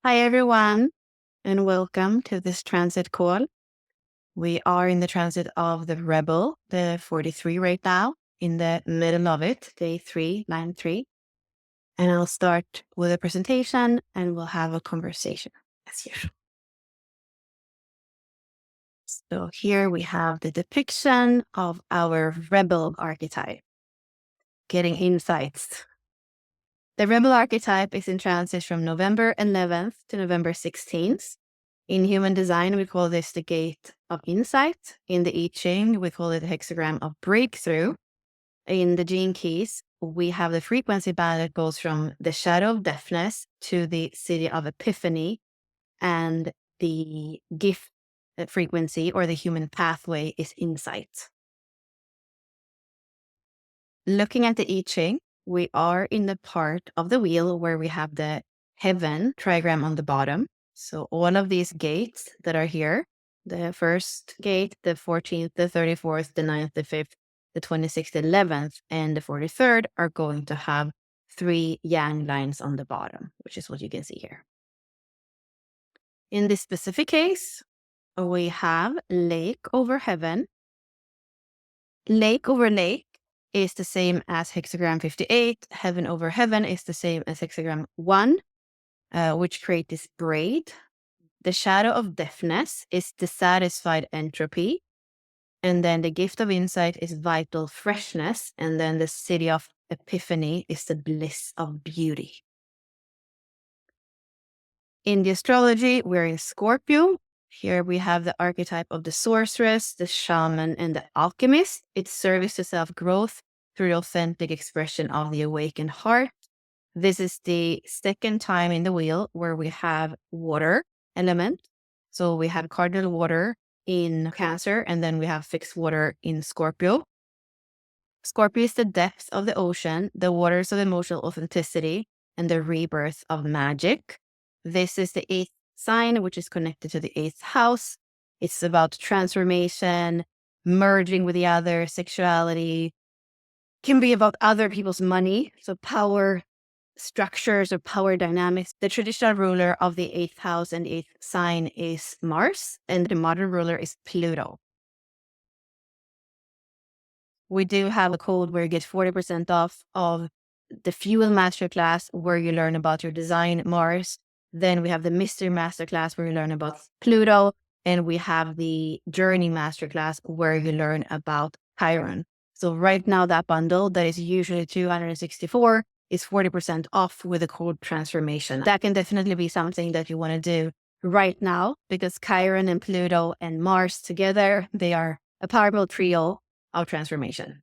Hi, everyone, and welcome to this transit call. We are in the transit of the Rebel, the 43 right now, in the middle of it, day 393. And I'll start with a presentation and we'll have a conversation as usual. So here we have the depiction of our Rebel archetype, getting insights. The Rebel archetype is in transit from November 11th to November 16th. In human design, we call this the gate of insight. In the I Ching, we call it the hexagram of breakthrough. In the gene keys, we have the frequency band that goes from the shadow of deafness to the city of epiphany, and the gift frequency or the human pathway is insight. Looking at the I Ching, we are in the part of the wheel where we have the heaven trigram on the bottom. So all of these gates that are here, the first gate, the 14th, the 34th, the 9th, the 5th, the 26th, the 11th, and the 43rd are going to have 3 yang lines on the bottom, which is what you can see here. In this specific case, we have lake over heaven. Lake over lake is the same as hexagram 58. Heaven over heaven is the same as hexagram 1, which create this braid. The shadow of deafness is dissatisfied entropy. And then the gift of insight is vital freshness. And then the city of epiphany is the bliss of beauty. In the astrology, we're in Scorpio. Here we have the archetype of the sorceress, the shaman, and the alchemist. It's service to self-growth through the authentic expression of the awakened heart. This is the second time in the wheel where we have water element. So we have cardinal water in Cancer, and then we have fixed water in Scorpio. Scorpio is the depth of the ocean, the waters of emotional authenticity, and the rebirth of magic. This is the 8th sign, which is connected to the 8th house. It's about transformation, merging with the other, sexuality, can be about other people's money, so power structures or power dynamics. The traditional ruler of the 8th house and 8th sign is Mars, and the modern ruler is Pluto. We do have a code where you get 40% off of the Fuel Masterclass, where you learn about your design, Mars. Then we have the Mystery Masterclass, where you learn about Pluto. And we have the Journey Masterclass, where you learn about Chiron. So right now, that bundle that is usually $264 is 40% off with the code transformation. That can definitely be something that you want to do right now, because Chiron and Pluto and Mars together, they are a powerful trio of transformation.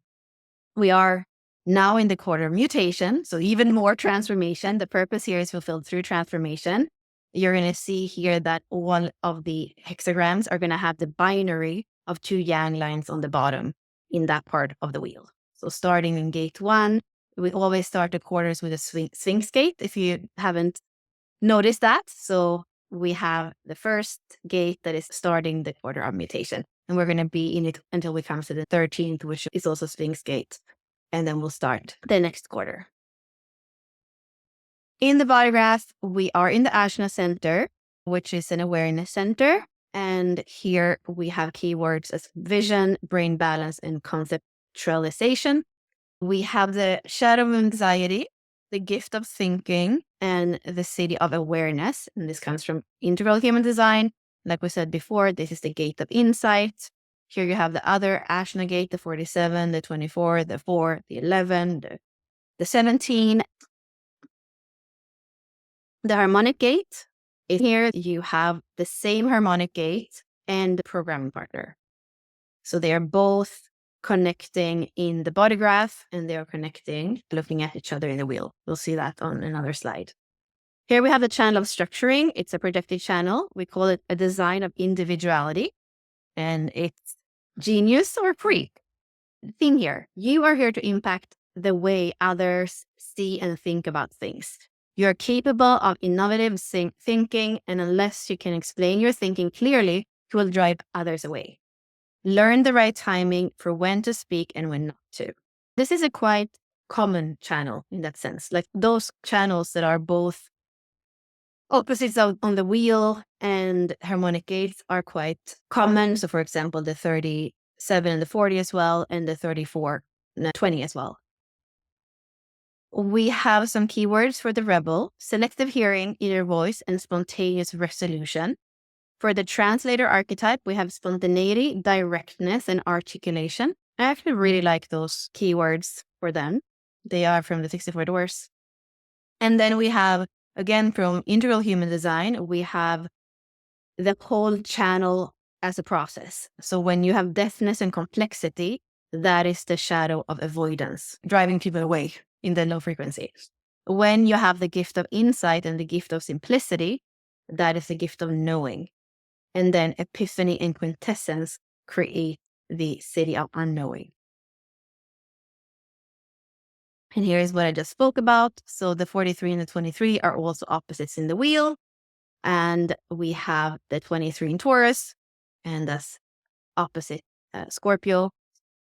We are now in the quarter of mutation, so even more transformation. The purpose here is fulfilled through transformation. You're going to see here that all of the hexagrams are going to have the binary of 2 yang lines on the bottom in that part of the wheel. So starting in gate 1, we always start the quarters with a Sphinx gate, if you haven't noticed that. So we have the first gate that is starting the quarter of mutation. And we're going to be in it until we come to the 13th, which is also Sphinx gate. And then we'll start the next quarter. In the body graph, we are in the Ajna Center, which is an awareness center. And here we have keywords as vision, brain balance, and conceptualization. We have the shadow of anxiety, the gift of thinking, and the city of awareness. And this comes from integral human design. Like we said before, this is the gate of insight. Here you have the other Ajna gate, the 47, the 24, the 4, the 11, the 17. The harmonic gate is here. You have the same harmonic gate and the programming partner. So they are both connecting in the body graph, and they are connecting, looking at each other in the wheel. We'll see that on another slide. Here we have the channel of structuring. It's a projected channel. We call it a design of individuality, and it's genius or freak. The thing here, you are here to impact the way others see and think about things. You're capable of innovative thinking, and unless you can explain your thinking clearly, you will drive others away. Learn the right timing for when to speak and when not to. This is a quite common channel in that sense, like those channels that are both Opposites on the wheel and harmonic gates are quite common. So, for example, the 37 and the 40 as well, and the 34 and the 20 as well. We have some keywords for the rebel: selective hearing, inner voice, and spontaneous resolution. For the translator archetype, we have spontaneity, directness, and articulation. I actually really like those keywords for them. They are from the 64 doors. And then we have, again, from integral human design, we have the whole channel as a process. So when you have deafness and complexity, that is the shadow of avoidance, driving people away in the low frequency. When you have the gift of insight and the gift of simplicity, that is the gift of knowing. And then epiphany and quintessence create the city of unknowing. And here is what I just spoke about. So the 43 and the 23 are also opposites in the wheel. And we have the 23 in Taurus, and that's opposite Scorpio.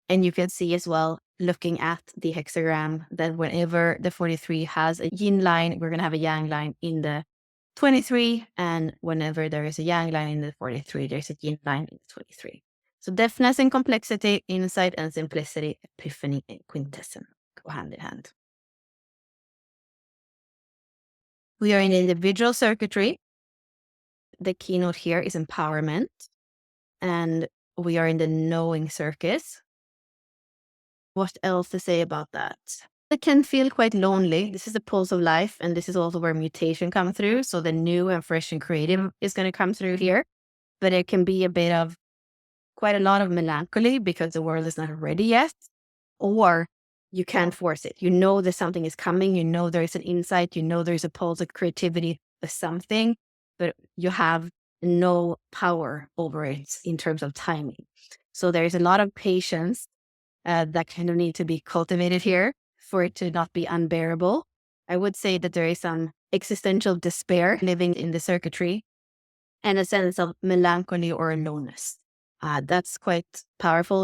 And you can see as well, looking at the hexagram, that whenever the 43 has a yin line, we're going to have a yang line in the 23. And whenever there is a yang line in the 43, there's a yin line in the 23. So deafness and complexity, insight and simplicity, epiphany and quintessence go hand in hand. We are in individual circuitry. The keynote here is empowerment. And we are in the knowing circus. What else to say about that? It can feel quite lonely. This is the pulse of life, and this is also where mutation comes through. So the new and fresh and creative is going to come through here. But it can be a bit of quite a lot of melancholy because the world is not ready yet. Or you can't force it. You know that something is coming. You know there's an insight. You know there's a pulse of creativity of something, but you have no power over it in terms of timing. So there's a lot of patience that kind of need to be cultivated here for it to not be unbearable. I would say that there is some existential despair living in the circuitry and a sense of melancholy or aloneness. That's quite powerful.